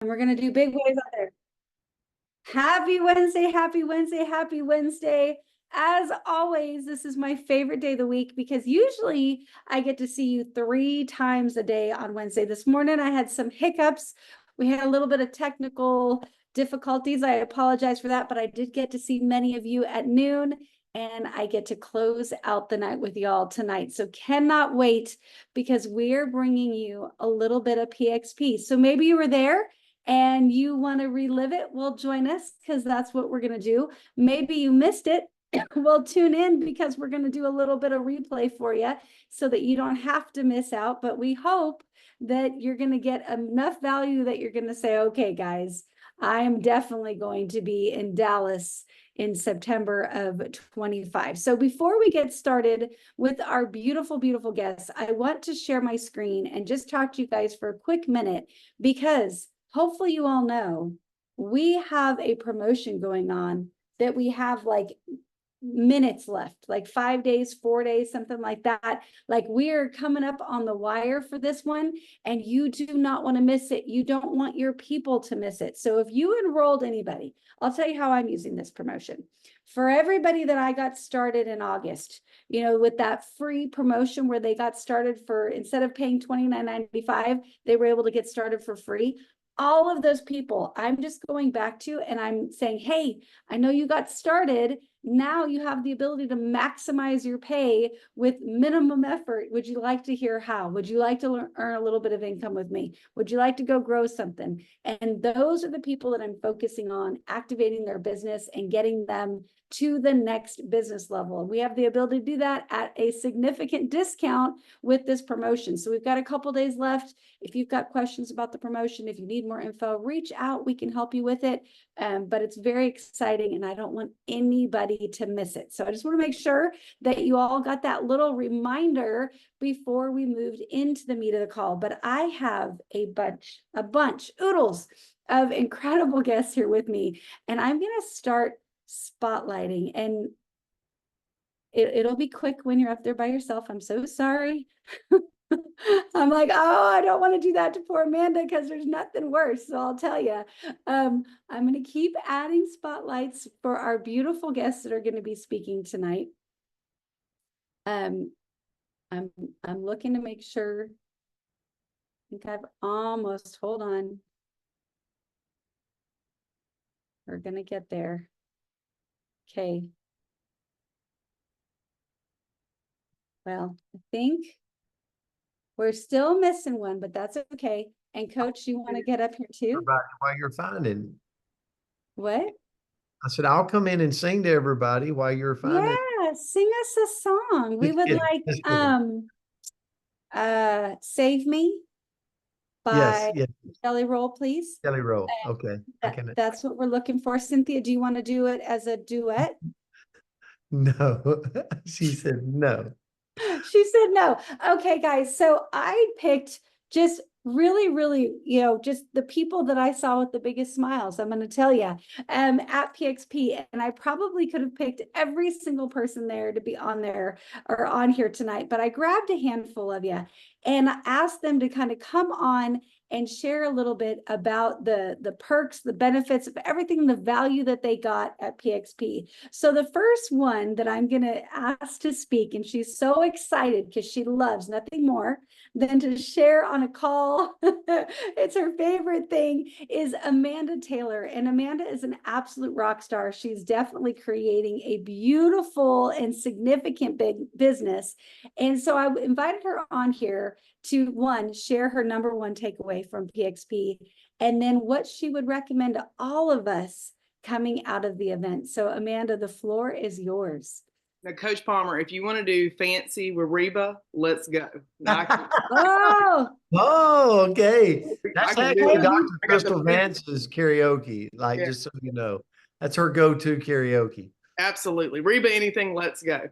And we're going to do big waves out there. Happy Wednesday, happy Wednesday, happy Wednesday. As always, this is my favorite day of the week because usually I get to see you 3 times a day on Wednesday. This morning I had some hiccups. We had a little bit of technical difficulties. I apologize for that, but I did get to see many of you at noon, and I get to close out the night with y'all tonight. So cannot wait because we're bringing you a little bit of PXP. So maybe you were there and you want to relive it, well, join us because that's what we're going to do. Maybe you missed it. Well, tune in because we're going to do a little bit of replay for you so that you don't have to miss out. But we hope that you're going to get enough value that you're going to say, okay, guys, I am definitely going to be in Dallas in September of 25. So before we get started with our beautiful, beautiful guests, I want to share my screen and just talk to you guys for a quick minute because hopefully you all know we have a promotion going on that we have like minutes left, like 5 days, 4 days, something like that. Like we're coming up on the wire for this one, and you do not want to miss it. You don't want your people to miss it. So if you enrolled anybody, I'll tell you how I'm using this promotion. For everybody that I got started in August, with that free promotion where they got started for, instead of paying $29.95, they were able to get started for free. All of those people, I'm just going back to and I'm saying, hey, I know you got started. Now you have the ability to maximize your pay with minimum effort. Would you like to hear how? Would you like to earn a little bit of income with me? Would you like to go grow something? And those are the people that I'm focusing on activating their business and getting them to the next business level. And we have the ability to do that at a significant discount with this promotion. So we've got a couple days left. If you've got questions about the promotion, if you need more info, reach out. We can help you with it. But it's very exciting and I don't want anybody to miss it. So I just want to make sure that you all got that little reminder before we moved into the meat of the call. But I have a bunch, oodles of incredible guests here with me. And I'm going to start spotlighting, and it'll be quick when you're up there by yourself. I'm so sorry. I'm like, oh, I don't want to do that to poor Amanda because there's nothing worse. So I'll tell you, I'm going to keep adding spotlights for our beautiful guests that are going to be speaking tonight. I'm looking to make sure. I think I've almost, hold on. We're going to get there. Okay. Well, I think we're still missing one, but that's okay. And Coach, you want to get up here too? While you're finding. What? I said, I'll come in and sing to everybody while you're finding. Yeah, sing us a song. We would like Save Me by yes. Jelly Roll, please. Jelly Roll. Okay. That's what we're looking for. Cynthia, do you want to do it as a duet? No. She said no. She said no. Okay, guys. So I picked just really, just the people that I saw with the biggest smiles. I'm going to tell you, at PXP, and I probably could have picked every single person there to be on there or on here tonight, but I grabbed a handful of you and asked them to kind of come on and share a little bit about the perks, the benefits of everything, the value that they got at PXP. So the first one that I'm going to ask to speak, and she's so excited because she loves nothing more than to share on a call. It's her favorite thing, is Amanda Taylor. And Amanda is an absolute rock star. She's definitely creating a beautiful and significant big business. And so I invited her on here to, one, share her number one takeaway from PXP, and then what she would recommend to all of us coming out of the event. So Amanda, the floor is yours. Now, Coach Palmer, if you want to do fancy with Reba, let's go. Okay. That's actually Dr. Crystal Vance's karaoke. Just so you know, that's her go-to karaoke. Absolutely. Reba, anything, let's go.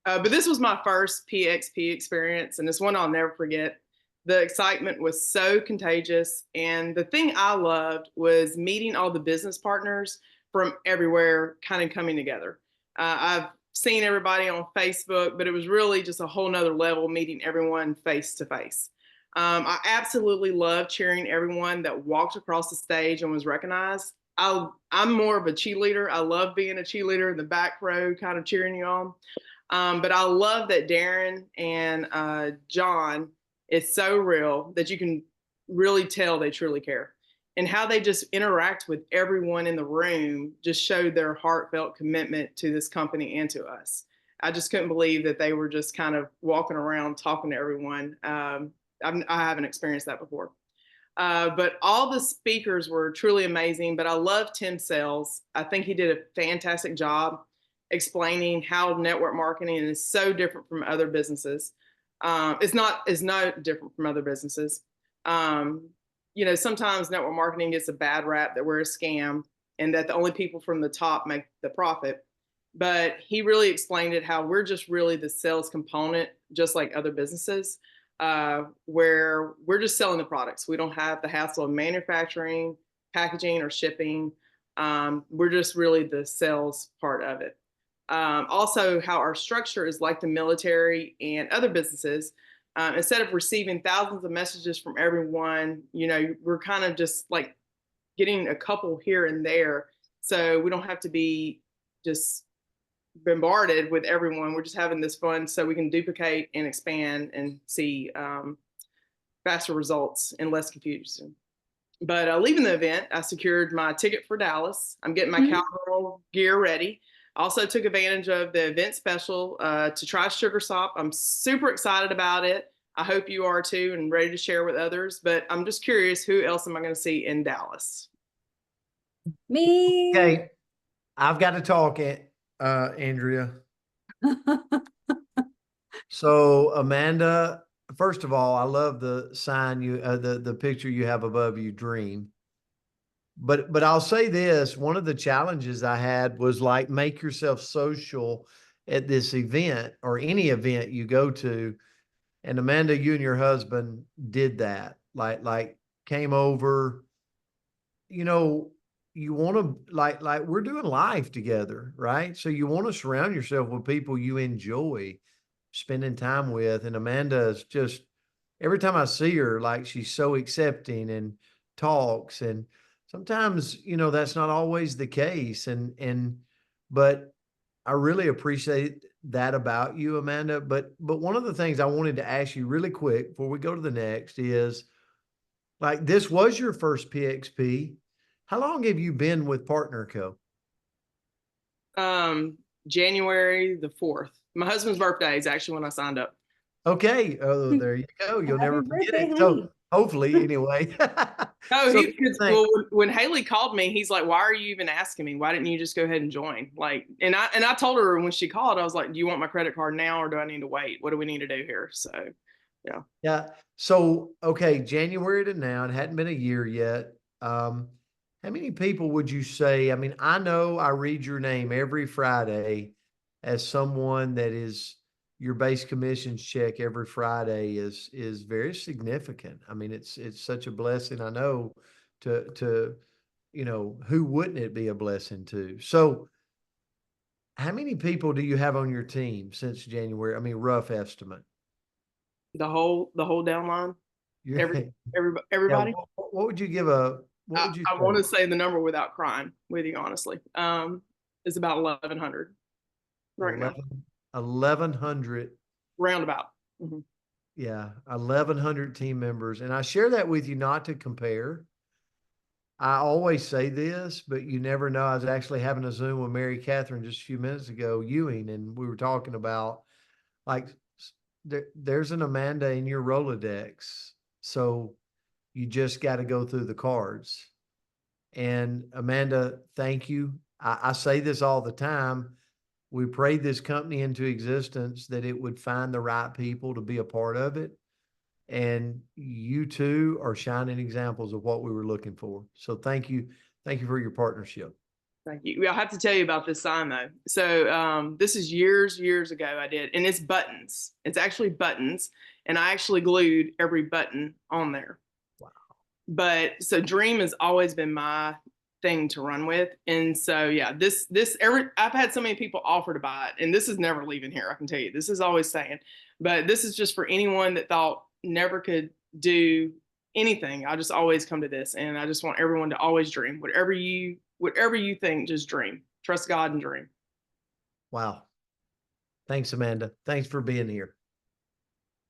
But this was my first PXP experience, and it's one I'll never forget. The excitement was so contagious, and the thing I loved was meeting all the business partners from everywhere kind of coming together. I've seen everybody on Facebook, but it was really just a whole nother level meeting everyone face to face. I absolutely love cheering everyone that walked across the stage and was recognized. I'm more of a cheerleader. I love being a cheerleader in the back row, kind of cheering you on. But I love that Darren and John is so real that you can really tell they truly care. And how they just interact with everyone in the room just showed their heartfelt commitment to this company and to us. I just couldn't believe that they were just kind of walking around talking to everyone. I haven't experienced that before. But all the speakers were truly amazing. But I love Tim Sells. I think he did a fantastic job explaining how network marketing is so different from other businesses. It's not different from other businesses. Sometimes network marketing gets a bad rap that we're a scam and that the only people from the top make the profit. But he really explained it how we're just really the sales component, just like other businesses, where we're just selling the products. We don't have the hassle of manufacturing, packaging, or shipping. We're just really the sales part of it. Also, how our structure is like the military and other businesses. Instead of receiving thousands of messages from everyone, we're kind of just like getting a couple here and there. So we don't have to be just bombarded with everyone. We're just having this fun so we can duplicate and expand and see faster results and less confusion. But leaving the event, I secured my ticket for Dallas. I'm getting my cowgirl gear ready. Also took advantage of the event special to try Sugar Sop. I'm super excited about it. I hope you are too and ready to share with others. But I'm just curious, who else am I going to see in Dallas? Me. Okay, I've got to talk, Andrea. So Amanda, first of all, I love the sign the picture you have above you, dream. But I'll say this, one of the challenges I had was like make yourself social at this event or any event you go to. And Amanda, you and your husband did that. Like came over, you want to like we're doing life together, right? So you want to surround yourself with people you enjoy spending time with. And Amanda is just every time I see her, like she's so accepting and talks. And sometimes, that's not always the case. But I really appreciate that about you, Amanda. But one of the things I wanted to ask you really quick before we go to the next is like this was your first PXP. How long have you been with Partner Co? January the 4th. My husband's birthday is actually when I signed up. Okay. Oh, there you go. You'll never Happy forget birthday, it. honey. So hopefully, anyway. Oh, So when Haley called me, he's like, "Why are you even asking me? Why didn't you just go ahead and join?" Like, and I told her when she called, I was like, "Do you want my credit card now, or do I need to wait? What do we need to do here?" So, yeah. Yeah. So, okay, January to now, it hadn't been a year yet. How many people would you say? I mean, I know I read your name every Friday as someone that is your base commissions check every Friday is very significant. I mean, it's such a blessing. I know to who wouldn't it be a blessing to? So, how many people do you have on your team since January? I mean, rough estimate. The whole downline, You're, yeah, everybody. what would you what would you I say? want to say the number without crying with you, honestly. It's about 1,100 right now, 1,100. roundabout. Mm-hmm. Yeah, 1,100 team members. And I share that with you not to compare. I always say this, but you never know. I was actually having a Zoom with Mary Catherine just a few minutes ago, Ewing, and we were talking about like there's an Amanda in your Rolodex. So you just got to go through the cards. And Amanda, thank you. I say this all the time. We prayed this company into existence that it would find the right people to be a part of it. And you two are shining examples of what we were looking for. So thank you. Thank you for your partnership. Thank you. I'll have to tell you about this sign though. So this is years ago I did, and it's buttons. It's actually buttons, and I actually glued every button on there. Wow. But so Dream has always been my thing to run with, and so yeah, I've had so many people offer to buy it, and this is never leaving here. I can tell you, this is always staying. But this is just for anyone that thought never could do anything, I just always come to this, and I just want everyone to always dream. Whatever you think, just dream. Trust God and dream. Wow. Thanks, Amanda. Thanks for being here.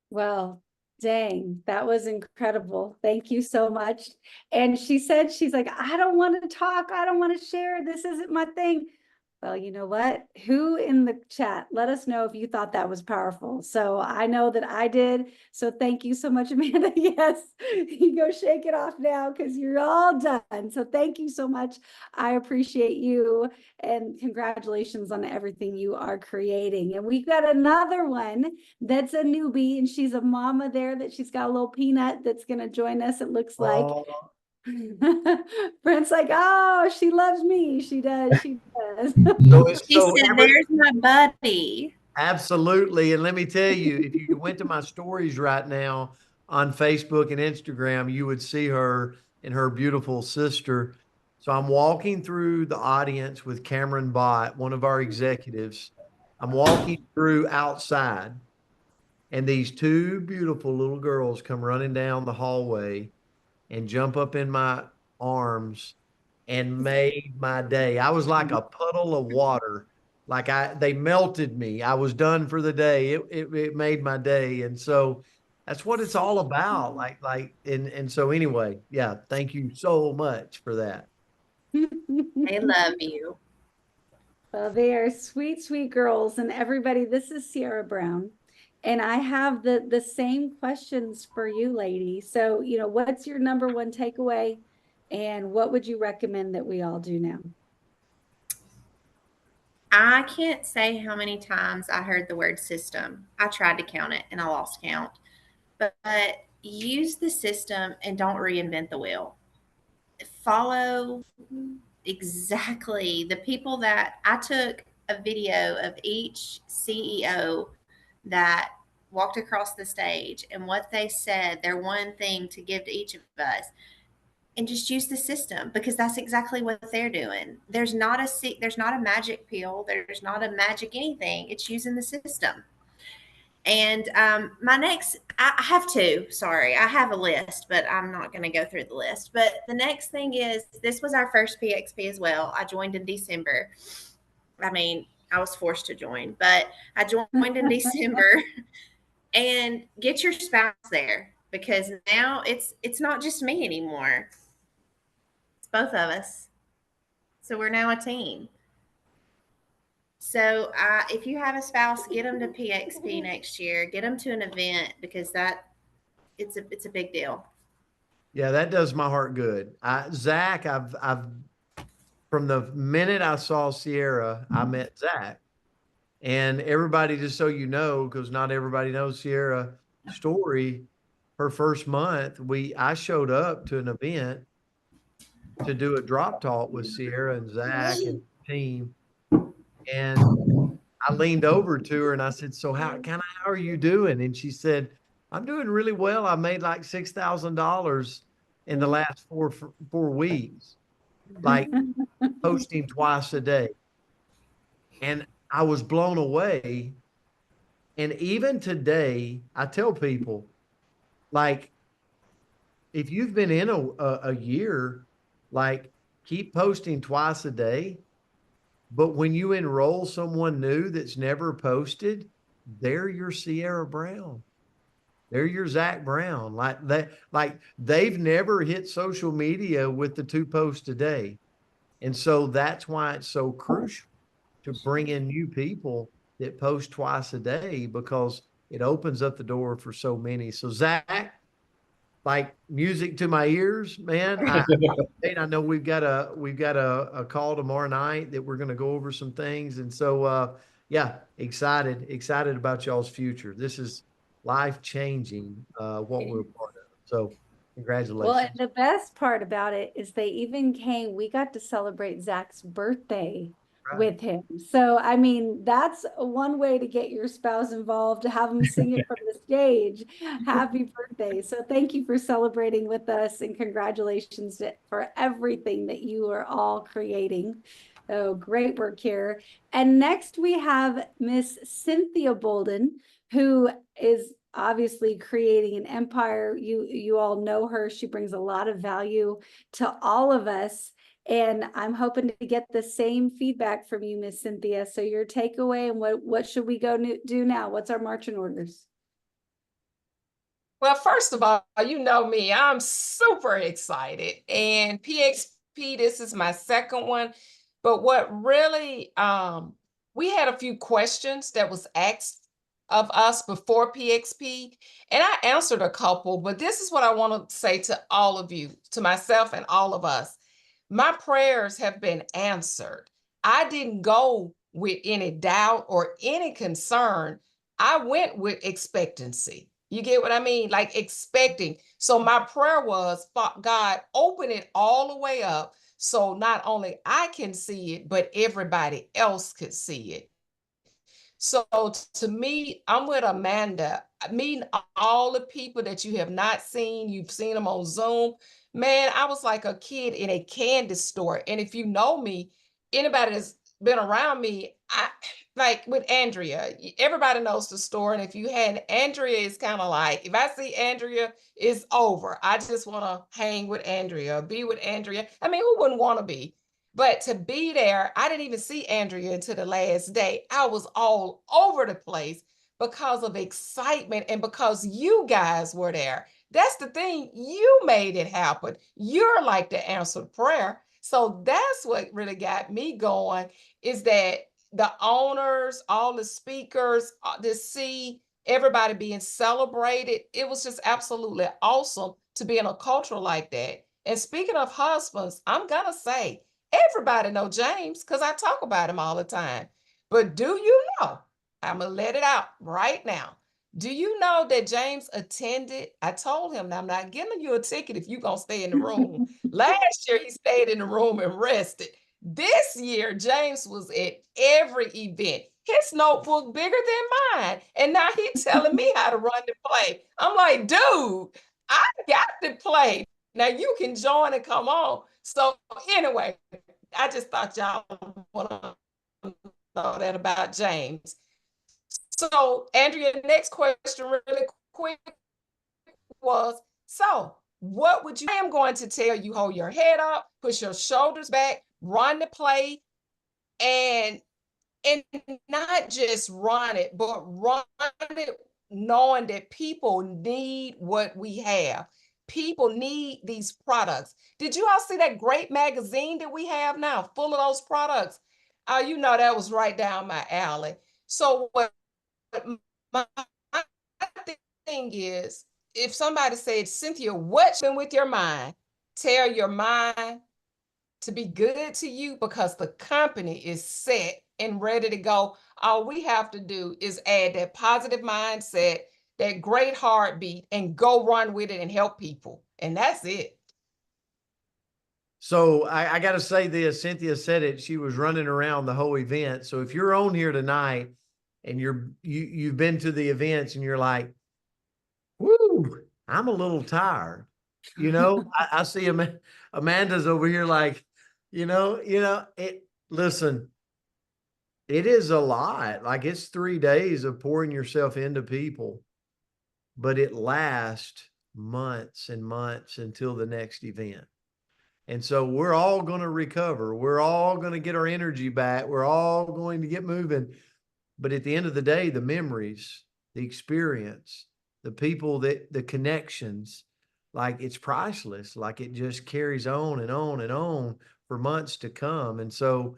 Well, dang, that was incredible. Thank you so much. And she said, she's like, I don't want to talk. I don't want to share. This isn't my thing. Well, you know what? Who in the chat, let us know if you thought that was powerful. So I know that I did. So thank you so much, Amanda. Yes, you go shake it off now because you're all done. So thank you so much. I appreciate you and congratulations on everything you are creating. And we've got another one that's a newbie and she's a mama there that she's got a little peanut that's going to join us, it looks like. Oh, Brent's like, oh, she loves me. She does. She does. She said, there's my buddy. Absolutely. And let me tell you, if you went to my stories right now on Facebook and Instagram, you would see her and her beautiful sister. So I'm walking through the audience with Cameron Bott, one of our executives. I'm walking through outside, and these two beautiful little girls come running down the hallway and jump up in my arms and made my day. I was like a puddle of water. Like they melted me. I was done for the day. It made my day. And so that's what it's all about. And so anyway, yeah, thank you so much for that. They love you. Well, they are sweet, sweet girls. And everybody, this is Sierra Brown. And I have the same questions for you, lady. So, you know, what's your number one takeaway? And what would you recommend that we all do now? I can't say how many times I heard the word system. I tried to count it and I lost count. But use the system and don't reinvent the wheel. Follow exactly the people that I took a video of each CEO that walked across the stage and what they said, their one thing to give to each of us, and just use the system because that's exactly what they're doing. There's not a magic pill. There's not a magic anything. It's using the system. And my next, I have two. Sorry, I have a list, but I'm not going to go through the list. But the next thing is this was our first PXP as well. I joined in December. I mean, I was forced to join, but I joined in December. And get your spouse there because now it's not just me anymore. It's both of us. So we're now a team. So if you have a spouse, get them to PXP next year. Get them to an event because it's a big deal. Yeah, that does my heart good. Zach, I've from the minute I saw Sierra, I met Zach. And everybody, just so you know, because not everybody knows Sierra story, her first month, I showed up to an event to do a drop talk with Sierra and Zach and the team. And I leaned over to her and I said, so how are you doing? And she said, I'm doing really well. I made like $6,000 in the last 4 weeks, like posting twice a day. And I was blown away. And even today, I tell people, like, if you've been in a year, like, keep posting twice a day. But when you enroll someone new that's never posted, they're your Sierra Brown. They're your Zach Brown. Like that, like they've never hit social media with the 2 posts a day. And so that's why it's so crucial to bring in new people that post twice a day because it opens up the door for so many. So Zach, like music to my ears, man. I know we've got a call tomorrow night that we're going to go over some things. And so, yeah, excited about y'all's future. This is life changing, what we're part of. So congratulations. Well, and the best part about it is they even we got to celebrate Zach's birthday with him. So, I mean, that's one way to get your spouse involved, to have them sing it from the stage. Happy birthday. So thank you for celebrating with us and congratulations for everything that you are all creating. Oh, great work here. And next we have Miss Cynthia Bolden, who is obviously creating an empire. You all know her. She brings a lot of value to all of us. And I'm hoping to get the same feedback from you, Miss Cynthia. So your takeaway, and what should we go do now? What's our marching orders? Well, first of all, you know me, I'm super excited. And PXP, this is my second one. But what really, we had a few questions that was asked of us before PXP, and I answered a couple, but this is what I want to say to all of you, to myself and all of us. My prayers have been answered. I didn't go with any doubt or any concern. I went with expectancy. You get what I mean? Like expecting. So my prayer was, God, open it all the way up so not only I can see it, but everybody else could see it. So to me, I'm with Amanda. Meeting all the people that you have not seen, you've seen them on Zoom. Man, I was like a kid in a candy store. And if you know me, anybody that's been around me, I like with Andrea, everybody knows the store. And if you had Andrea, is kind of like, if I see Andrea, it's over. I just want to hang with Andrea, be with Andrea. I mean, who wouldn't want to be? But to be there, I didn't even see Andrea until the last day. I was all over the place because of excitement and because you guys were there. That's the thing. You made it happen. You're like the answered prayer. So that's what really got me going, is that the owners, all the speakers, to see everybody being celebrated. It was just absolutely awesome to be in a culture like that. And speaking of husbands, I'm gonna say, everybody know James because I talk about him all the time. But do you know? I'm gonna let it out right now. Do you know that James attended? I told him, I'm not giving you a ticket if you're gonna stay in the room. Last year he stayed in the room and rested. This year, James was at every event. His notebook bigger than mine. And now he's telling me how to run the play. I'm like, dude, I got to play. Now you can join and come on. So anyway, I just thought y'all want to know that about James. So Andrea, next question really quick was, so what would you, I am going to tell you, hold your head up, push your shoulders back, run the play, and not just run it, but run it knowing that people need what we have. People need these products. Did you all see that great magazine that we have now, full of those products? You know, that was right down my alley. So what my thing is, if somebody said, Cynthia, what's been with your mind? Tell your mind to be good to you because the company is set and ready to go. All we have to do is add that positive mindset, that great heartbeat, and go run with it and help people. And that's it. So I got to say this, Cynthia said it, she was running around the whole event. So if you're on here tonight and you've been to the events and you're like, whoo, I'm a little tired. You know, I see Amanda's over here like, listen, it is a lot. Like it's 3 days of pouring yourself into people, but it lasts months and months until the next event. And so we're all going to recover. We're all going to get our energy back. We're all going to get moving. But at the end of the day, the memories, the experience, the people, the connections, like it's priceless. Like it just carries on and on and on for months to come. And so,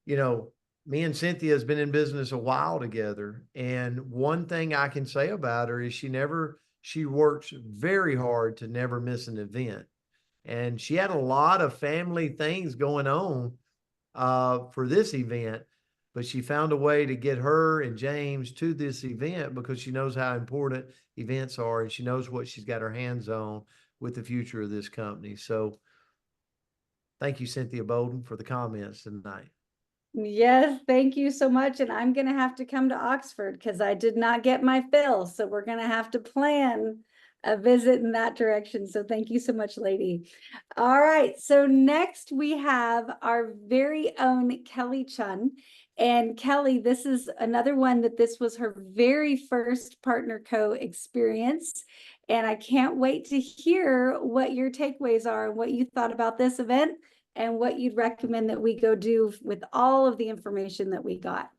me and Cynthia has been in business a while together. And one thing I can say about her is she works very hard to never miss an event. And she had a lot of family things going on for this event, but she found a way to get her and James to this event because she knows how important events are and she knows what she's got her hands on with the future of this company. So thank you, Cynthia Bolden, for the comments tonight. Yes, thank you so much. And I'm going to have to come to Oxford because I did not get my fill. So we're going to have to plan a visit in that direction. So thank you so much, lady. All right. So next we have our very own Kelly Chun. And Kelly, this is another one that this was her very first Partner Co experience. And I can't wait to hear what your takeaways are and what you thought about this event and what you'd recommend that we go do with all of the information that we got.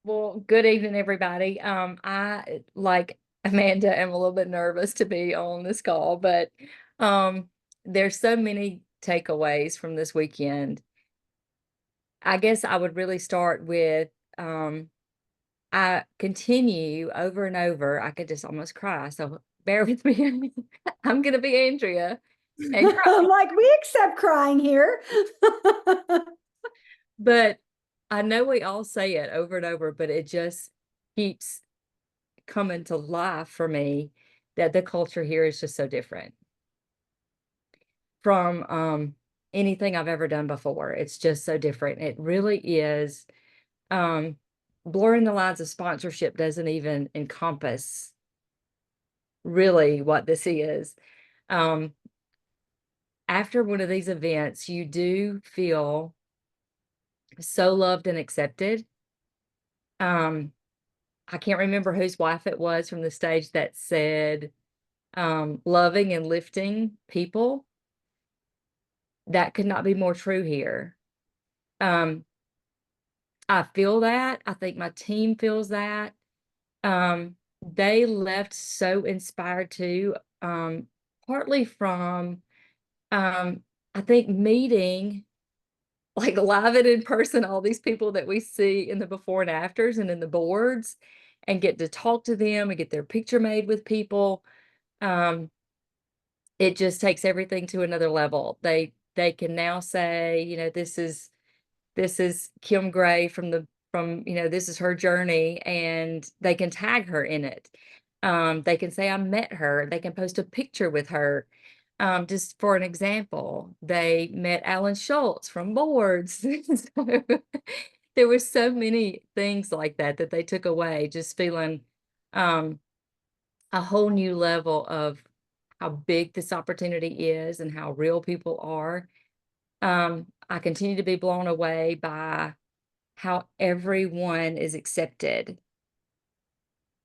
Well, good evening, everybody. I, like Amanda, am a little bit nervous to be on this call, but there's so many takeaways from this weekend. I guess I would really start with I continue over and over. I could just almost cry, so bear with me. I'm gonna be Andrea and cry. I'm like, we accept crying here. But I know we all say it over and over, but it just keeps coming to life for me that the culture here is just so different from anything I've ever done before. It's just so different. It really is. Blurring the lines of sponsorship doesn't even encompass really what this is. After one of these events, you do feel so loved and accepted. I can't remember whose wife it was from the stage that said, loving and lifting people. That could not be more true here. I feel that. I think my team feels that. They left so inspired too, partly from, I think meeting like live and in person, all these people that we see in the before and afters and in the boards and get to talk to them and get their picture made with people. It just takes everything to another level. They can now say, you know, this is Kim Gray from this is her journey, and they can tag her in it. They can say I met her. They can post a picture with her. Just for an example, they met Alan Schultz from boards. So, there were so many things like that they took away, just feeling a whole new level of how big this opportunity is and how real people are. I continue to be blown away by how everyone is accepted.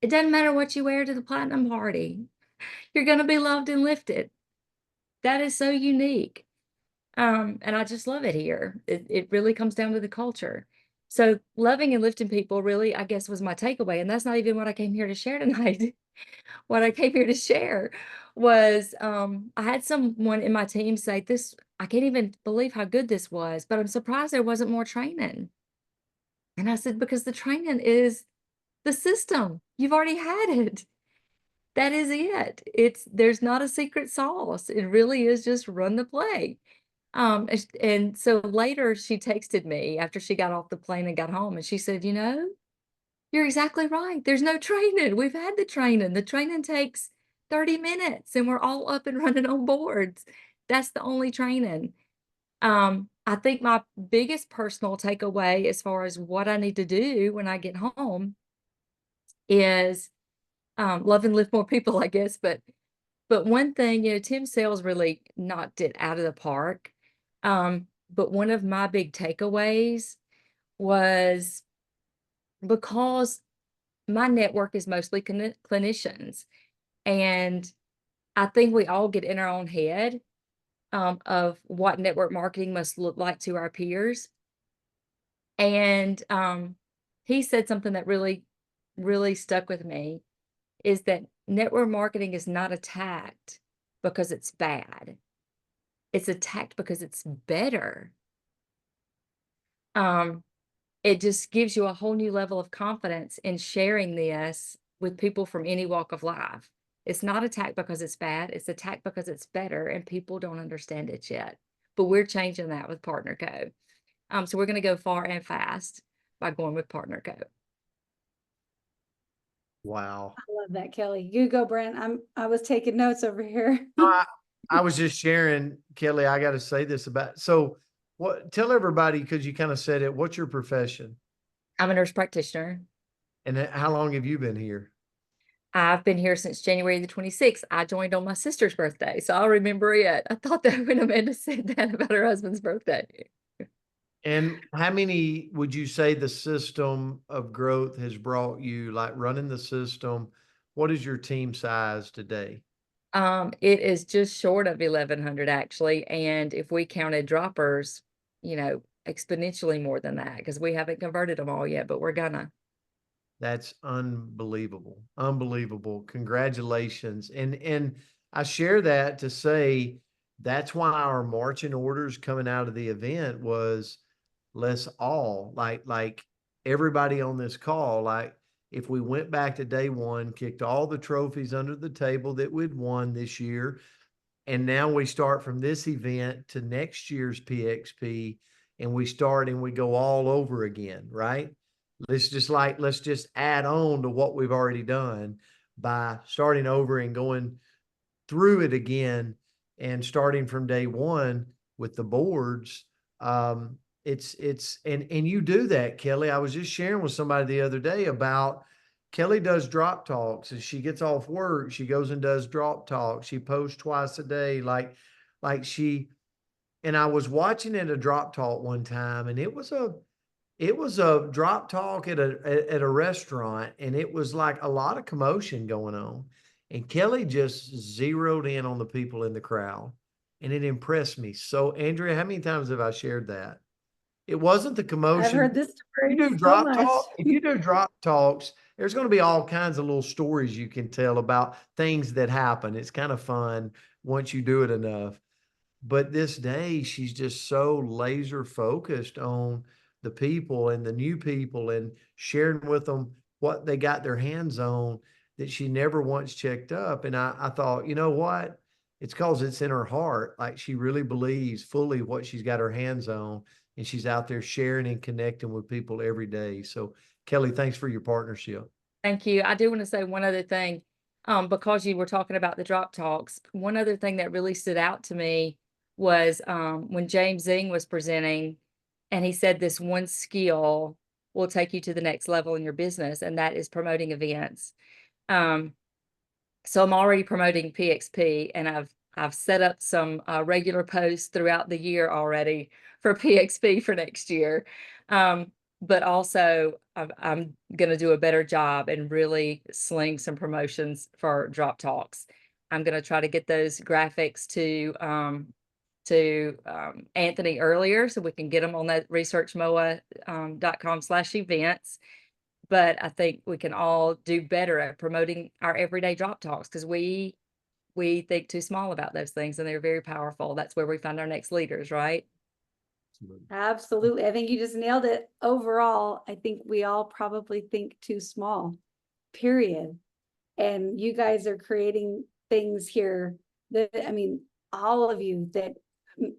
It doesn't matter what you wear to the platinum party. You're going to be loved and lifted. That is so unique. And I just love it here. It really comes down to the culture. So loving and lifting people really, I guess, was my takeaway. And that's not even what I came here to share tonight. What I came here to share was I had someone in my team say this, I can't even believe how good this was, but I'm surprised there wasn't more training. And I said, because the training is the system. You've already had it. That is it. There's not a secret sauce. It really is just run the play. And so later she texted me after she got off the plane and got home, and she said, you know, you're exactly right. There's no training. We've had the training. The training takes 30 minutes and we're all up and running on boards. That's the only training. I think my biggest personal takeaway as far as what I need to do when I get home is love and lift more people, I guess. But one thing, you know, Tim Sales really knocked it out of the park. But one of my big takeaways was because my network is mostly clinicians, and I think we all get in our own head of what network marketing must look like to our peers. And he said something that really, really stuck with me, is that network marketing is not attacked because it's bad. It's attacked because it's better. It just gives you a whole new level of confidence in sharing this with people from any walk of life. It's not attacked because it's bad. It's attacked because it's better, and people don't understand it yet. But we're changing that with Partner Co. So we're going to go far and fast by going with Partner Co. Wow. I love that, Kelly. You go, Brent. I was taking notes over here. I was just sharing, Kelly, I got to say this about, so tell everybody, because you kind of said it, what's your profession? I'm a nurse practitioner. And how long have you been here? I've been here since January the 26th. I joined on my sister's birthday, so I'll remember it. I thought that when Amanda said that about her husband's birthday. And how many would you say the system of growth has brought you, like running the system? What is your team size today? It is just short of 1,100 actually, and if we counted droppers, you know, exponentially more than that because we haven't converted them all yet, but we're gonna. That's unbelievable. Unbelievable. Congratulations. And I share that to say that's why our marching orders coming out of the event was let's all like everybody on this call, like if we went back to day one, kicked all the trophies under the table that we'd won this year, and now we start from this event to next year's PXP, and we start and we go all over again, right? Let's just add on to what we've already done by starting over and going through it again and starting from day one with the boards. And you do that, Kelly. I was just sharing with somebody the other day about Kelly does drop talks. As she gets off work, she goes and does drop talks. She posts twice a day, like she. And I was watching at a drop talk one time, and it was a drop talk at a restaurant, and it was like a lot of commotion going on. And Kelly just zeroed in on the people in the crowd, and it impressed me. So, Andrea, how many times have I shared that? It wasn't the I've commotion. heard this story You do so drop much. talk. If you do drop talks, there's going to be all kinds of little stories you can tell about things that happen. It's kind of fun once you do it enough. But this day, she's just so laser focused on the people and the new people and sharing with them what they got their hands on that she never once checked up. And I thought, you know what? It's because it's in her heart. Like she really believes fully what she's got her hands on. And she's out there sharing and connecting with people every day. So, Kelly, thanks for your partnership. Thank you. I do want to say one other thing. Because you were talking about the drop talks, one other thing that really stood out to me was when James Zing was presenting, and he said this one skill will take you to the next level in your business, and that is promoting events. So I'm already promoting PXP, and I've set up some regular posts throughout the year already for PXP for next year. But also I'm going to do a better job and really sling some promotions for drop talks. I'm going to try to get those graphics to Anthony earlier so we can get them on that researchmoa.com/events. But I think we can all do better at promoting our everyday drop talks because we think too small about those things, and they're very powerful. That's where we find our next leaders, right? Absolutely. I think you just nailed it. Overall, I think we all probably think too small, period. And you guys are creating things here that, I mean, all of you that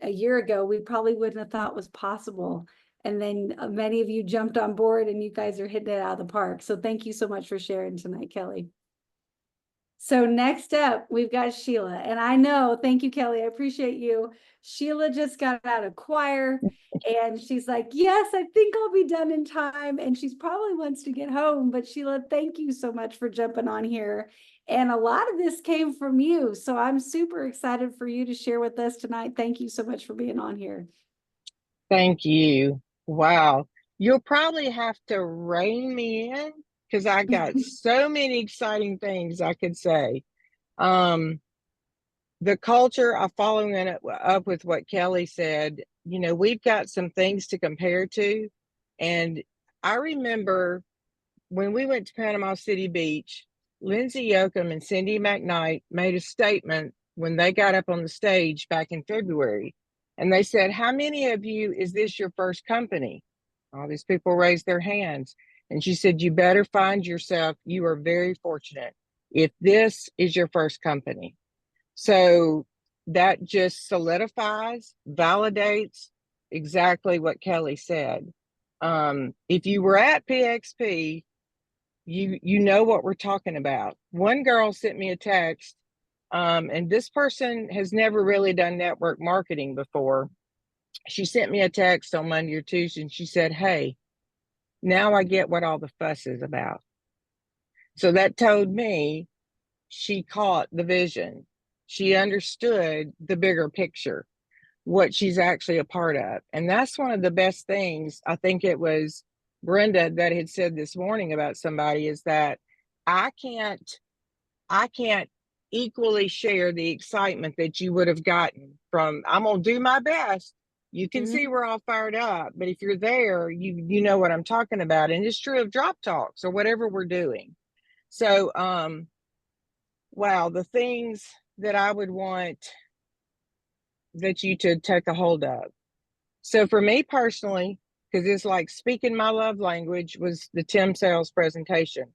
a year ago we probably wouldn't have thought was possible. And then many of you jumped on board and you guys are hitting it out of the park. So thank you so much for sharing tonight, Kelly. So next up, we've got Sheila. And I know, thank you, Kelly. I appreciate you. Sheila just got out of choir and she's like, yes, I think I'll be done in time. And she's probably wants to get home. But Sheila, thank you so much for jumping on here. And a lot of this came from you. So I'm super excited for you to share with us tonight. Thank you so much for being on here. Thank you. Wow. You'll probably have to rein me in because I got so many exciting things I could say. The culture, I'm following it up with what Kelly said. You know, we've got some things to compare to. And I remember when we went to Panama City Beach, Lindsay Yoakum and Cindy McKnight made a statement when they got up on the stage back in February. And they said, how many of you, is this your first company? All these people raised their hands. And she said, you better find yourself, you are very fortunate if this is your first company. So that just solidifies, validates exactly what Kelly said. If you were at PXP, you know what we're talking about. One girl sent me a text, and this person has never really done network marketing before. She sent me a text on Monday or Tuesday, and she said, hey, now I get what all the fuss is about. So that told me she caught the vision. She understood the bigger picture, what she's actually a part of. And that's one of the best things. I think it was Brenda that had said this morning about somebody, is that I can't equally share the excitement that you would have gotten from, I'm going to do my best. You can see we're all fired up, but if you're there, you know what I'm talking about. And it's true of drop talks or whatever we're doing. So, wow, the things that I would want that you to take a hold of. So for me personally, because it's like speaking my love language, was the Tim Sales presentation.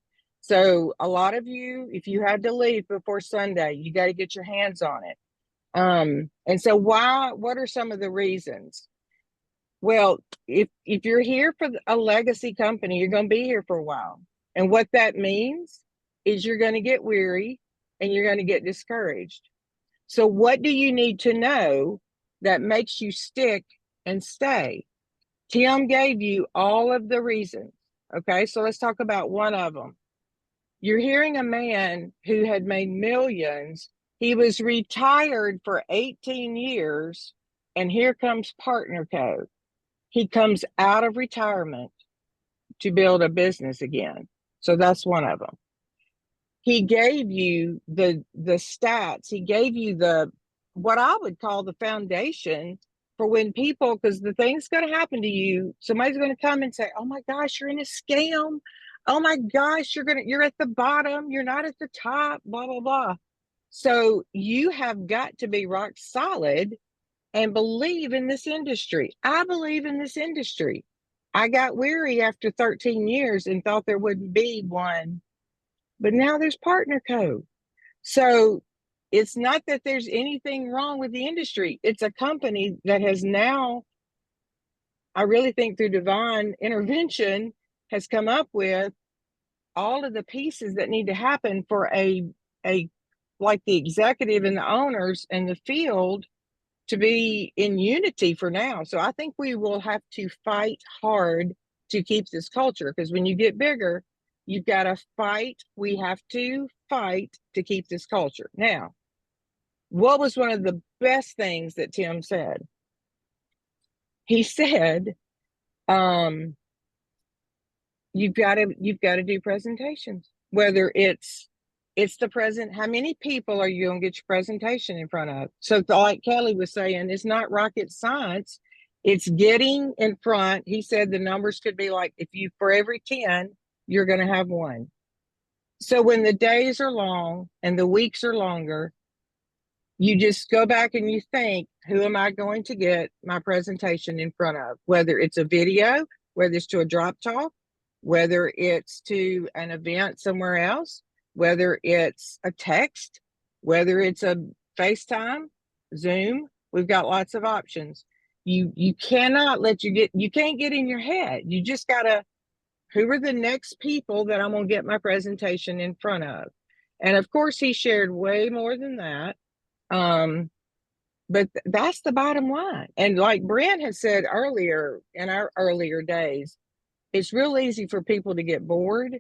So a lot of you, if you had to leave before Sunday, you got to get your hands on it. And so what are some of the reasons? Well, if you're here for a legacy company, you're going to be here for a while. And what that means is you're going to get weary and you're going to get discouraged. So what do you need to know that makes you stick and stay? Tim gave you all of the reasons. Okay, so let's talk about one of them. You're hearing a man who had made millions. He was retired for 18 years, and here comes Partner Code. He comes out of retirement to build a business again. So that's one of them. He gave you the stats. He gave you what I would call the foundation for when people, because the thing's going to happen to you. Somebody's going to come and say, "Oh my gosh, you're in a scam. Oh my gosh, you're at the bottom. You're not at the top, blah, blah, blah." So you have got to be rock solid and believe in this industry. I believe in this industry. I got weary after 13 years and thought there wouldn't be one, but now there's Partner Code. So it's not that there's anything wrong with the industry. It's a company that has now, I really think through divine intervention, has come up with all of the pieces that need to happen for a like the executive and the owners and the field to be in unity for now. So I think we will have to fight hard to keep this culture, because when you get bigger, you've got to fight. We have to fight to keep this culture. Now, what was one of the best things that Tim said? He said, you've got to do presentations, whether it's the present. How many people are you going to get your presentation in front of? So like Kelly was saying, it's not rocket science. It's getting in front. He said the numbers could be like, for every 10, you're going to have one. So when the days are long and the weeks are longer, you just go back and you think, who am I going to get my presentation in front of? Whether it's a video, whether it's to a drop talk, whether it's to an event somewhere else, whether it's a text, whether it's a FaceTime, Zoom. We've got lots of options. You cannot you can't get in your head. You just gotta, who are the next people that I'm gonna get my presentation in front of? And of course he shared way more than that. But that's the bottom line. And like Brent had said earlier, in our earlier days, it's real easy for people to get bored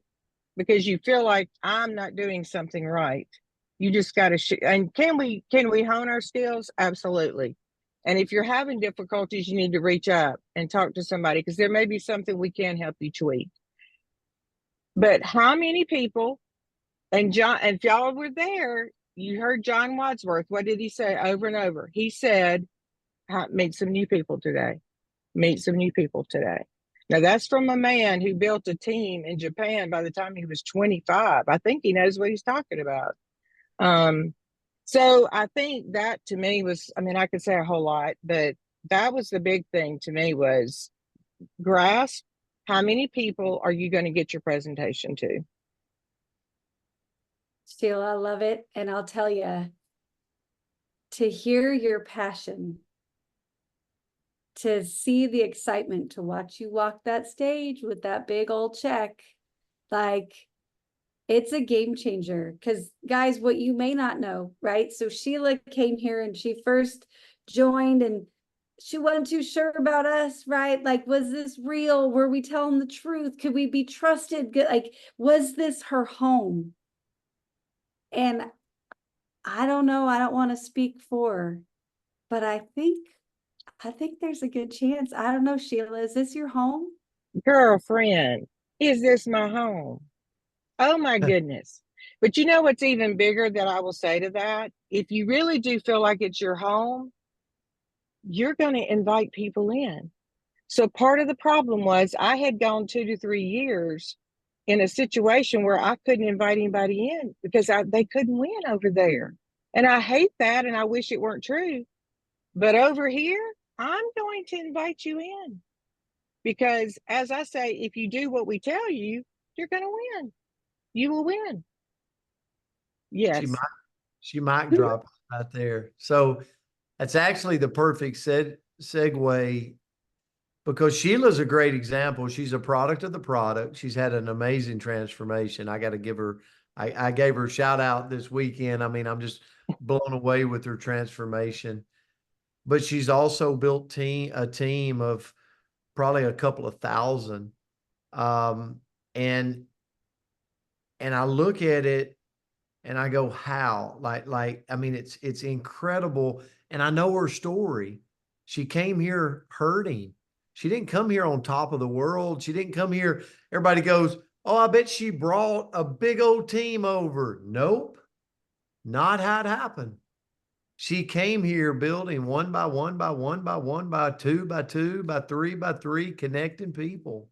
because you feel like I'm not doing something right. You just got to, and can we hone our skills? Absolutely. And if you're having difficulties, you need to reach up and talk to somebody, because there may be something we can help you tweak. But how many people, and John, and if y'all were there, you heard John Wadsworth. What did he say over and over? He said, meet some new people today. Meet some new people today. Now that's from a man who built a team in Japan by the time he was 25. I think he knows what he's talking about. So I think that to me was, I mean, I could say a whole lot, but that was the big thing to me, was grasp how many people are you going to get your presentation to? Sheila, I love it. And I'll tell you, to hear your passion, to see the excitement, to watch you walk that stage with that big old check, like, it's a game changer. Because guys, what you may not know, right? So Sheila came here and she first joined, and she wasn't too sure about us, right? Like, was this real? Were we telling the truth? Could we be trusted? Like, was this her home? And I don't know. I don't want to speak for her, but I think there's a good chance. I don't know, Sheila, is this your home? Girlfriend, is this my home? Oh my goodness. But you know what's even bigger that I will say to that? If you really do feel like it's your home, you're going to invite people in. So part of the problem was I had gone 2 to 3 years in a situation where I couldn't invite anybody in because they couldn't win over there. And I hate that and I wish it weren't true. But over here, I'm going to invite you in because, as I say, if you do what we tell you, you're going to win. You will win. She Yes. might, she might drop it right there. So that's actually the perfect segue because Sheila's a great example. She's a product of the product. She's had an amazing transformation. I got to give her, I gave her a shout out this weekend. I mean, I'm just blown away with her transformation. But she's also built a team of probably a couple of thousand. Um, and I look at it and I go, how? I mean, it's incredible. And I know her story. She came here hurting. She didn't come here on top of the world. She didn't come here. Everybody goes, oh, I bet she brought a big old team over. Nope, not how it happened. She came here building one by one by one by one by two by two by three, connecting people.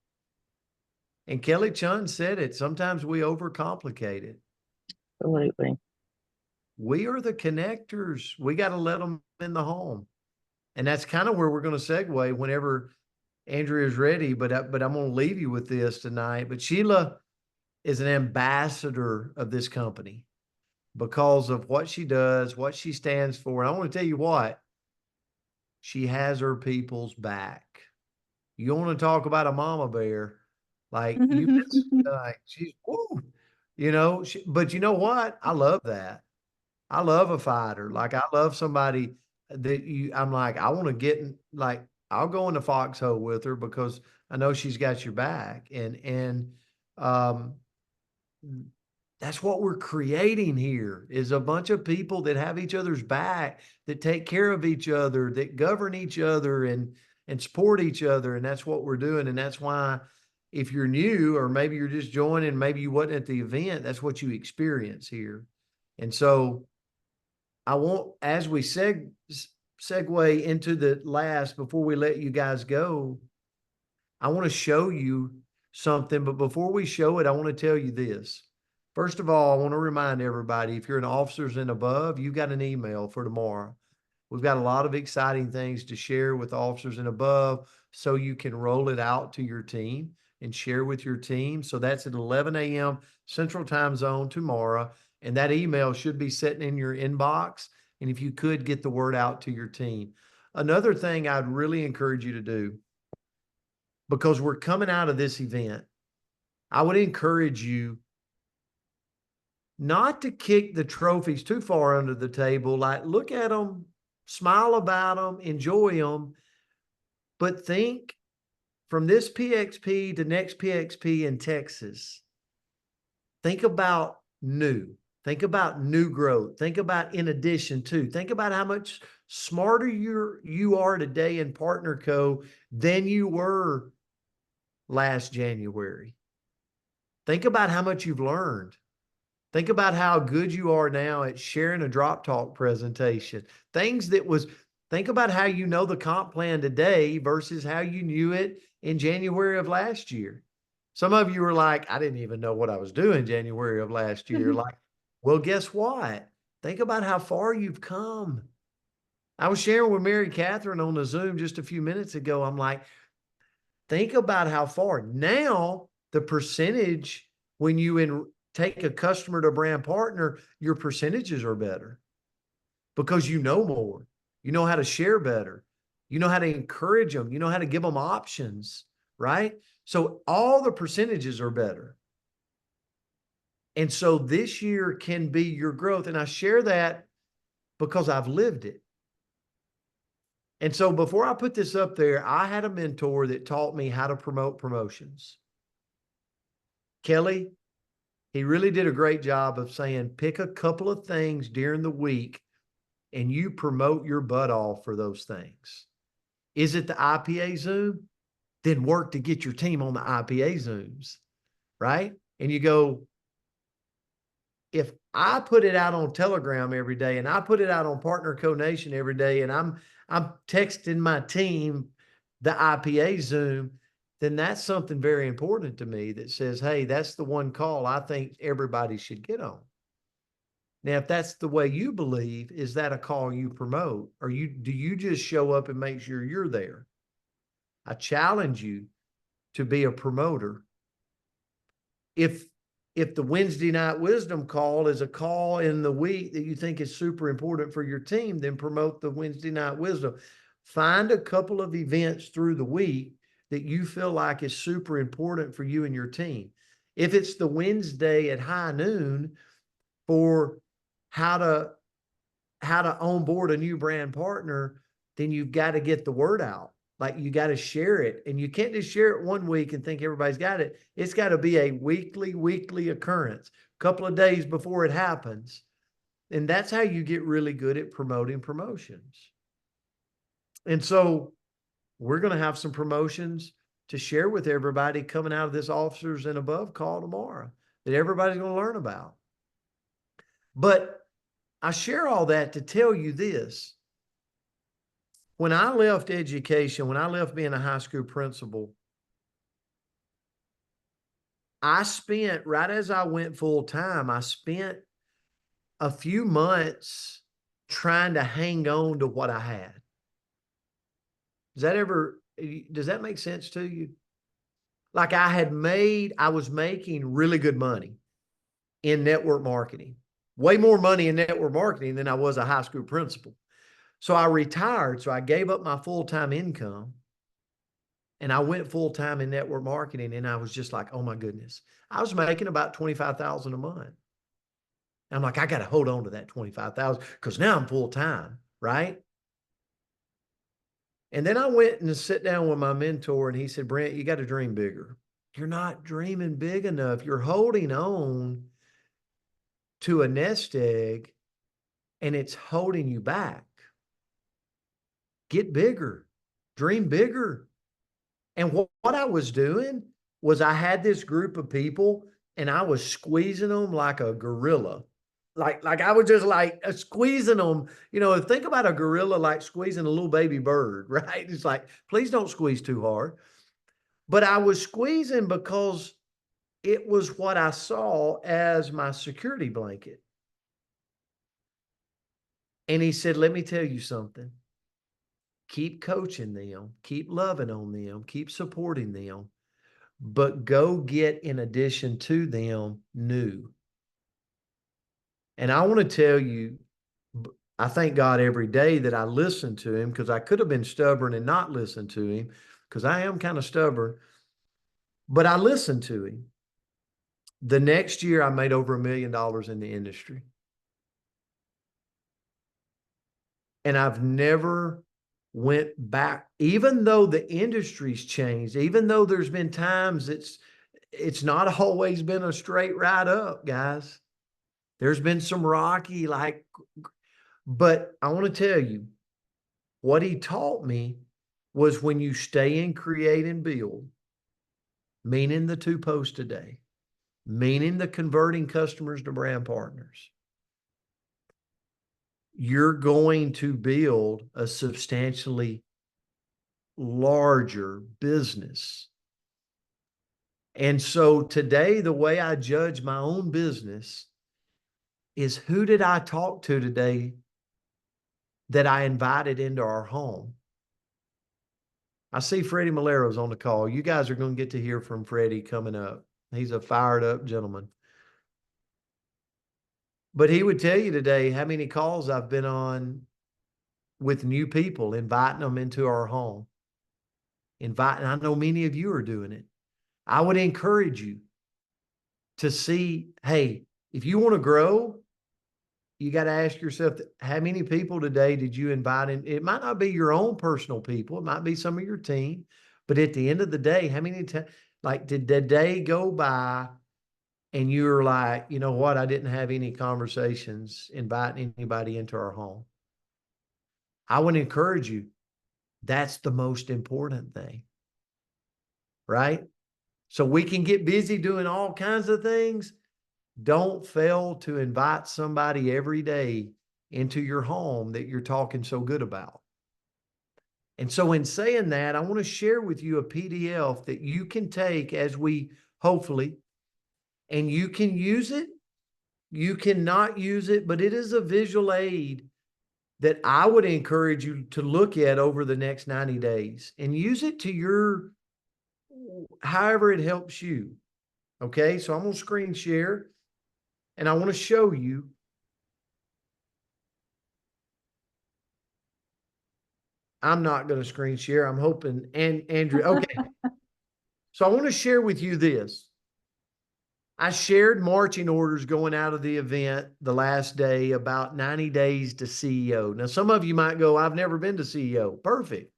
And Kelly Chun said it. Sometimes we overcomplicate it. Absolutely. We are the connectors. We got to let them in the home. And that's kind of where we're going to segue whenever Andrea is ready. But I'm going to leave you with this tonight. But Sheila is an ambassador of this company because of what she does, what she stands for. And I want to tell you what, she has her people's back. You want to talk about a mama bear, like you like she's woo, but you know what? I love that. I love a fighter. Like I love somebody that I'm like, I want to get in, like, I'll go in the foxhole with her because I know she's got your back. Um, that's what we're creating here is a bunch of people that have each other's back, that take care of each other, that govern each other and support each other. And that's what we're doing. And that's why if you're new, or maybe you're just joining, maybe you wasn't at the event, that's what you experience here. And so I want, as we segue into the last, before we let you guys go, I want to show you something. But before we show it, I want to tell you this. First of all, I want to remind everybody, if you're an officers and above, you got an email for tomorrow. We've got a lot of exciting things to share with officers and above so you can roll it out to your team and share with your team. So that's at 11 a.m. Central Time Zone tomorrow. And that email should be sitting in your inbox. And if you could get the word out to your team. Another thing I'd really encourage you to do, because we're coming out of this event, I would encourage you not to kick the trophies too far under the table. Like, look at them, smile about them, enjoy them, but think from this PXP to next PXP in Texas, think about new. Think about new growth. Think about in addition to. Think about how much smarter you are today in Partner Co. than you were last January. Think about how much you've learned. Think about how good you are now at sharing a drop talk presentation. Think about how you know the comp plan today versus how you knew it in January of last year. Some of you are like, I didn't even know what I was doing January of last year. Like, well, guess what? Think about how far you've come. I was sharing with Mary Catherine on the Zoom just a few minutes ago. I'm like, think about how far. Now, the percentage when you take a customer to brand partner, your percentages are better because you know more. You know how to share better. You know how to encourage them. You know how to give them options, right? So all the percentages are better. And so this year can be your growth. And I share that because I've lived it. And so before I put this up there, I had a mentor that taught me how to promote promotions. Kelly, he really did a great job of saying, pick a couple of things during the week and you promote your butt off for those things. Is it the IPA Zoom? Then work to get your team on the IPA Zooms, right? And you go, if I put it out on Telegram every day and I put it out on Partner Co-Nation every day and I'm texting my team the IPA Zoom, then that's something very important to me that says, hey, that's the one call I think everybody should get on. Now, if that's the way you believe, is that a call you promote? Or do you just show up and make sure you're there? I challenge you to be a promoter. If the Wednesday night wisdom call is a call in the week that you think is super important for your team, then promote the Wednesday night wisdom. Find a couple of events through the week that you feel like is super important for you and your team. If it's the Wednesday at high noon for how to onboard a new brand partner, then you've got to get the word out. Like you got to share it, and you can't just share it one week and think everybody's got it. It's got to be a weekly occurrence, a couple of days before it happens. And that's how you get really good at promoting promotions. And so we're going to have some promotions to share with everybody coming out of this officers and above call tomorrow that everybody's going to learn about. But I share all that to tell you this. When I left education, when I left being a high school principal, I spent, right as I went full time, I spent a few months trying to hang on to what I had. Does that make sense to you? Like I was making really good money in network marketing, way more money in network marketing than I was a high school principal. So I retired. So I gave up my full-time income and I went full-time in network marketing. And I was just like, oh my goodness, I was making about $25,000 a month. I'm like, I got to hold on to that 25,000 because now I'm full-time, right? And then I went and sit down with my mentor and he said, Brent, you got to dream bigger. You're not dreaming big enough. You're holding on to a nest egg and it's holding you back. Get bigger, dream bigger. And what I was doing was I had this group of people and I was squeezing them like a gorilla. Like I was just like squeezing them, think about a gorilla like squeezing a little baby bird, right? It's like, please don't squeeze too hard. But I was squeezing because it was what I saw as my security blanket. And he said, let me tell you something. Keep coaching them, keep loving on them, keep supporting them, but go get, in addition to them, new. And I want to tell you, I thank God every day that I listen to him, because I could have been stubborn and not listen to him, because I am kind of stubborn, but I listened to him. The next year, I made over $1 million in the industry. And I've never went back, even though the industry's changed, even though there's been times it's not always been a straight ride up, guys. There's been some rocky, but I want to tell you, what he taught me was when you stay in create and build, meaning the 2 posts a day, meaning the converting customers to brand partners, you're going to build a substantially larger business. And so today, the way I judge my own business is, who did I talk to today that I invited into our home? I see Freddie Malero's on the call. You guys are going to get to hear from Freddie coming up. He's a fired up gentleman. But he would tell you today how many calls I've been on with new people, inviting them into our home. I know many of you are doing it. I would encourage you to see, hey, if you want to grow, you got to ask yourself, how many people today did you invite in? It might not be your own personal people. It might be some of your team, but at the end of the day, how many times, like, did the day go by and you were like, you know what? I didn't have any conversations inviting anybody into our home. I would encourage you. That's the most important thing, right? So we can get busy doing all kinds of things. Don't fail to invite somebody every day into your home that you're talking so good about. And so in saying that, I want to share with you a PDF that you can take as we hopefully, and you can use it. You cannot use it, but it is a visual aid that I would encourage you to look at over the next 90 days and use it to your, however it helps you. Okay, so I'm going to screen share and I want to show you. I'm not going to screen share. I'm hoping, and Andrew, okay. So I want to share with you this. I shared marching orders going out of the event the last day, about 90 days to CEO. Now, some of you might go, I've never been to CEO. Perfect.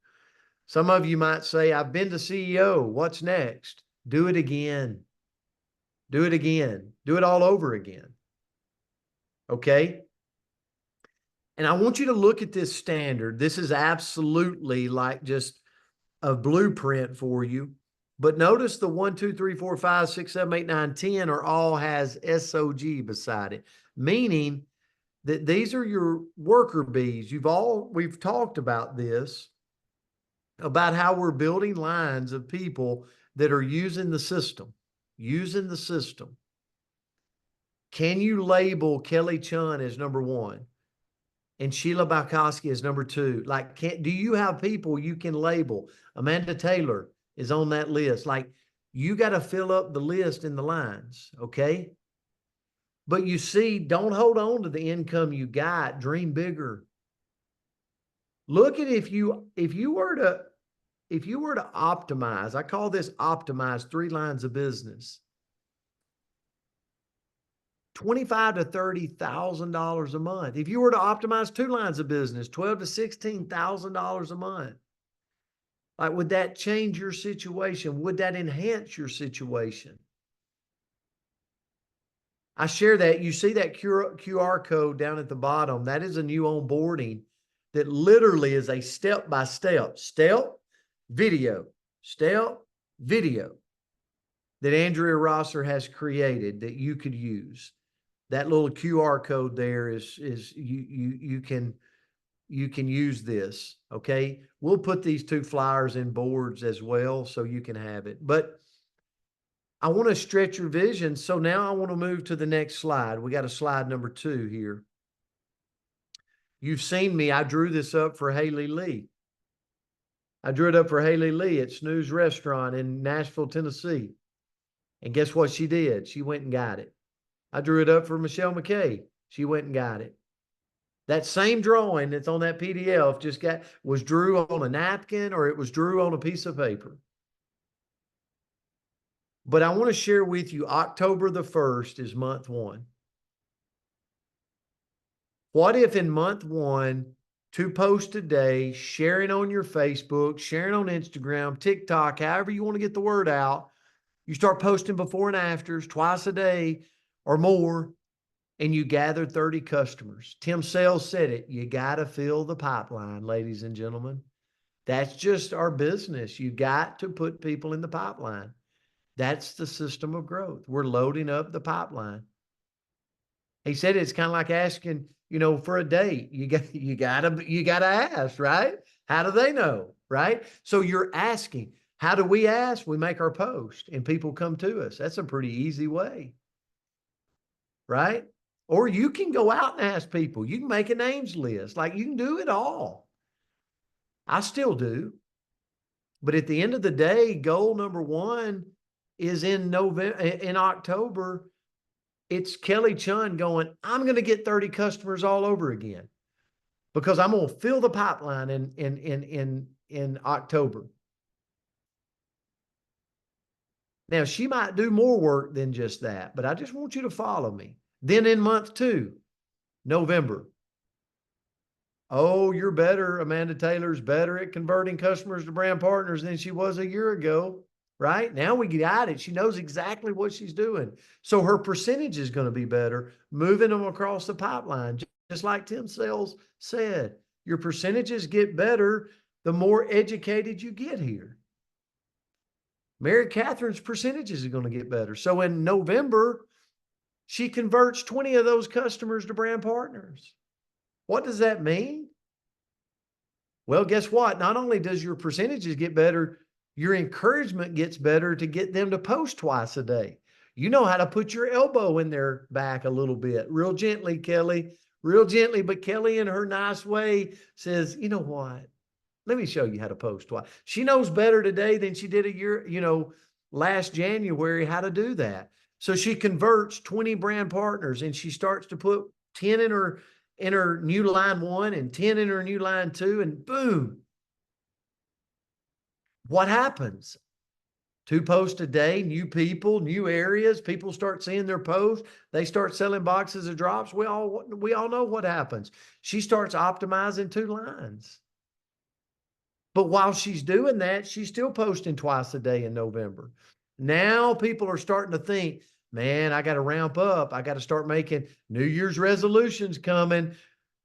Some of you might say, I've been to CEO. What's next? Do it again. Do it again. Do it all over again. Okay? And I want you to look at this standard. This is absolutely like just a blueprint for you. But notice the 1, 2, 3, 4, 5, 6, 7, 8, 9, 10 are all has SOG beside it, meaning that these are your worker bees. We've talked about this, about how we're building lines of people that are using the system, Can you label Kelly Chun as number 1 and Sheila Balkowski as number 2? Like, do you have people you can label? Amanda Taylor is on that list. Like, you got to fill up the list in the lines, okay? But you see, don't hold on to the income you got. Dream bigger. Look at if you were to optimize, I call this optimize 3 lines of business. $25,000 to $30,000 a month. If you were to optimize 2 lines of business, $12,000 to $16,000 a month. Like, would that change your situation? Would that enhance your situation? I share that. You see that QR code down at the bottom. That is a new onboarding that literally is a step-by-step, video that Andrea Rosser has created that you could use. That little QR code there is you can use this. Okay. We'll put these 2 flyers in boards as well, so you can have it. But I want to stretch your vision. So now I want to move to the next slide. We got a slide number 2 here. You've seen me. I drew this up for Haley Lee. I drew it up for Haley Lee at Snooze Restaurant in Nashville, Tennessee. And guess what she did? She went and got it. I drew it up for Michelle McKay. She went and got it. That same drawing that's on that PDF was drew on a napkin, or it was drew on a piece of paper. But I want to share with you, October the 1st is month 1. What if in month 1, 2 posts a day, sharing on your Facebook, sharing on Instagram, TikTok, however you want to get the word out, you start posting before and afters twice a day or more, and you gather 30 customers. Tim Sales said it. You got to fill the pipeline, ladies and gentlemen. That's just our business. You got to put people in the pipeline. That's the system of growth. We're loading up the pipeline. He said it's kind of like asking, for a date. You gotta ask, right? How do they know, right? So you're asking. How do we ask? We make our post and people come to us. That's a pretty easy way, right? Or you can go out and ask people. You can make a names list. Like, you can do it all. I still do. But at the end of the day, goal number 1 is in October. It's Kelly Chun going, I'm going to get 30 customers all over again, because I'm going to fill the pipeline in October. Now, she might do more work than just that, but I just want you to follow me. Then in month 2, November. Oh, you're better. Amanda Taylor's better at converting customers to brand partners than she was a year ago, right? Now we got it. She knows exactly what she's doing. So her percentage is going to be better, moving them across the pipeline. Just like Tim Sales said, your percentages get better the more educated you get here. Mary Catherine's percentages are going to get better. So in November, she converts 20 of those customers to brand partners. What does that mean? Well, guess what? Not only does your percentages get better, your encouragement gets better to get them to post twice a day. You know how to put your elbow in their back a little bit, real gently, Kelly, real gently. But Kelly, in her nice way, says, you know what? Let me show you how to post twice. She knows better today than she did a year, last January, how to do that. So she converts 20 brand partners and she starts to put 10 in her new line 1 and 10 in her new line 2, and boom. What happens? 2 posts a day, new people, new areas. People start seeing their posts. They start selling boxes of drops. We all know what happens. She starts optimizing 2 lines. But while she's doing that, she's still posting twice a day in November. Now people are starting to think, man, I got to ramp up. I got to start making New Year's resolutions coming.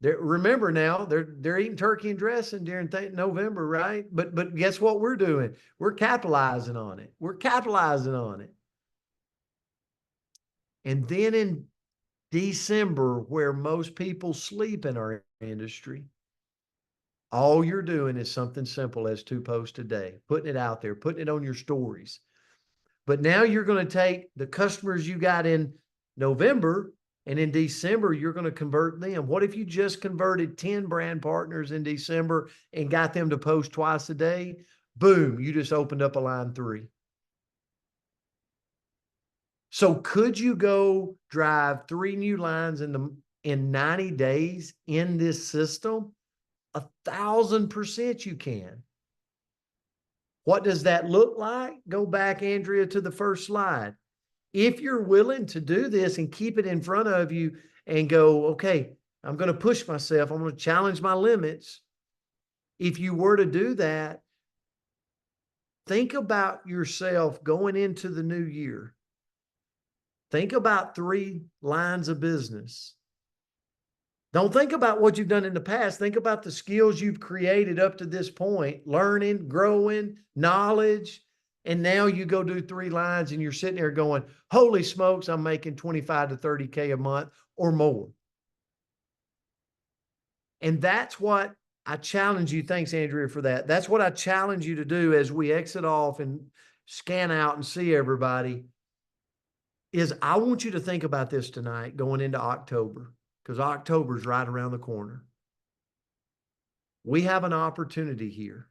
Remember now, they're eating turkey and dressing during November, right? But guess what we're doing? We're capitalizing on it. We're capitalizing on it. And then in December, where most people sleep in our industry, all you're doing is something simple as 2 posts a day, putting it out there, putting it on your stories. But now you're going to take the customers you got in November, and in December, you're going to convert them. What if you just converted 10 brand partners in December and got them to post twice a day? Boom, you just opened up a line 3. So could you go drive 3 new lines in 90 days in this system? 1,000% you can. What does that look like? Go back, Andrea, to the first slide. If you're willing to do this and keep it in front of you and go, okay, I'm going to push myself. I'm going to challenge my limits. If you were to do that, think about yourself going into the new year. Think about 3 lines of business. Don't think about what you've done in the past. Think about the skills you've created up to this point, learning, growing, knowledge. And now you go do 3 lines and you're sitting there going, holy smokes, I'm making 25 to 30K a month or more. And that's what I challenge you. Thanks, Andrea, for that. That's what I challenge you to do as we exit off and scan out and see everybody, is I want you to think about this tonight going into October, because October's right around the corner. We have an opportunity here,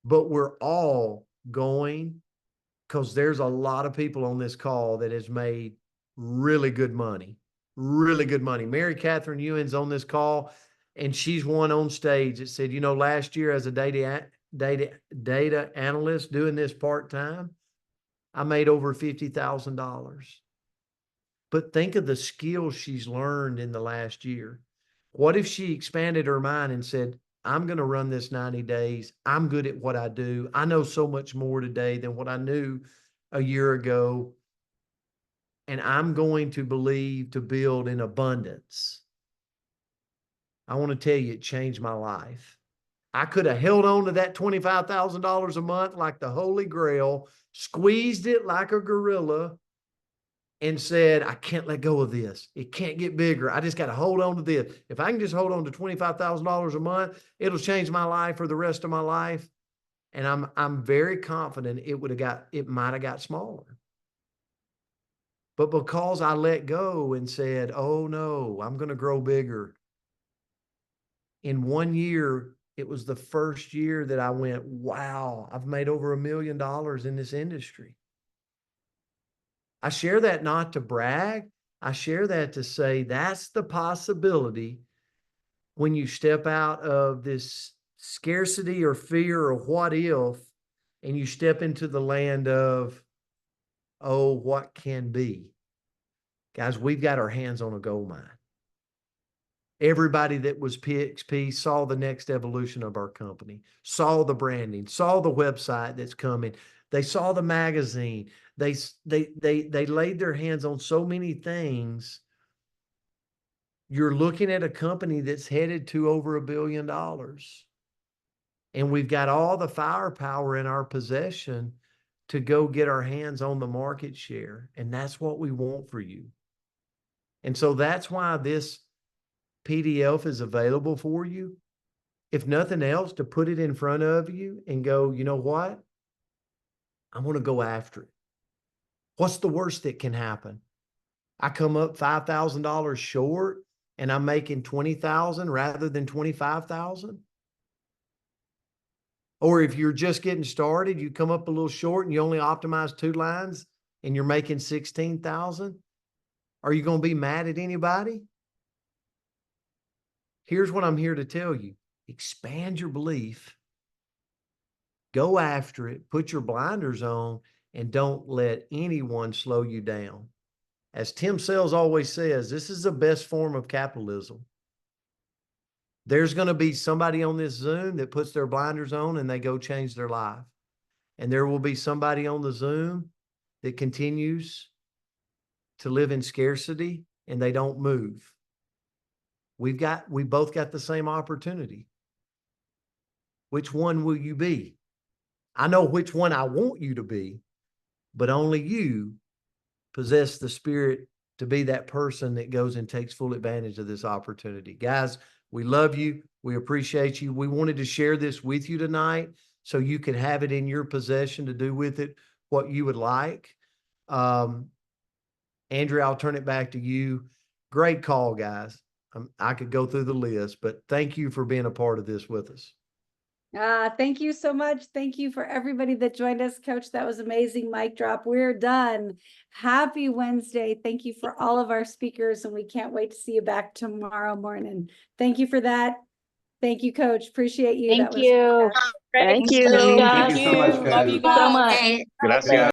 but we're all going, because there's a lot of people on this call that has made really good money, really good money. Mary Catherine Ewan's on this call, and she's one on stage that said, last year as a data analyst doing this part-time, I made over $50,000. But think of the skills she's learned in the last year. What if she expanded her mind and said, I'm going to run this 90 days. I'm good at what I do. I know so much more today than what I knew a year ago. And I'm going to believe to build in abundance. I want to tell you, it changed my life. I could have held on to that $25,000 a month like the Holy Grail, squeezed it like a gorilla, and said, I can't let go of this. It can't get bigger. I just got to hold on to this. If I can just hold on to $25,000 a month, it'll change my life for the rest of my life. And I'm very confident it might have got smaller. But because I let go and said, oh no, I'm going to grow bigger. In 1 year, it was the first year that I went, wow, I've made over $1 million in this industry. I share that not to brag. I share that to say that's the possibility when you step out of this scarcity or fear or what if, and you step into the land of, oh, what can be. Guys, we've got our hands on a gold mine. Everybody that was PXP saw the next evolution of our company, saw the branding, saw the website that's coming. They saw the magazine. They laid their hands on so many things. You're looking at a company that's headed to over $1 billion. And we've got all the firepower in our possession to go get our hands on the market share. And that's what we want for you. And so that's why this PDF is available for you. If nothing else, to put it in front of you and go, you know what? I want to go after it. What's the worst that can happen? I come up $5,000 short and I'm making $20,000 rather than $25,000. Or if you're just getting started, you come up a little short and you only optimize 2 lines and you're making $16,000. Are you going to be mad at anybody? Here's what I'm here to tell you. Expand your belief. Go after it. Put your blinders on and don't let anyone slow you down. As Tim Sells always says, this is the best form of capitalism. There's going to be somebody on this Zoom that puts their blinders on and they go change their life. And there will be somebody on the Zoom that continues to live in scarcity and they don't move. We both got the same opportunity. Which one will you be? I know which one I want you to be, but only you possess the spirit to be that person that goes and takes full advantage of this opportunity. Guys, we love you. We appreciate you. We wanted to share this with you tonight so you could have it in your possession to do with it what you would like. Andrea, I'll turn it back to you. Great call, guys. I could go through the list, but thank you for being a part of this with us. Thank you so much. Thank you for everybody that joined us, Coach. That was amazing. Mic drop. We're done. Happy Wednesday. Thank you for all of our speakers, and we can't wait to see you back tomorrow morning. Thank you for that. Thank you, Coach. Appreciate you. Thank you. Thank you. Thank you so much, Thank you so much, guys. guys. Love you Gracias. guys.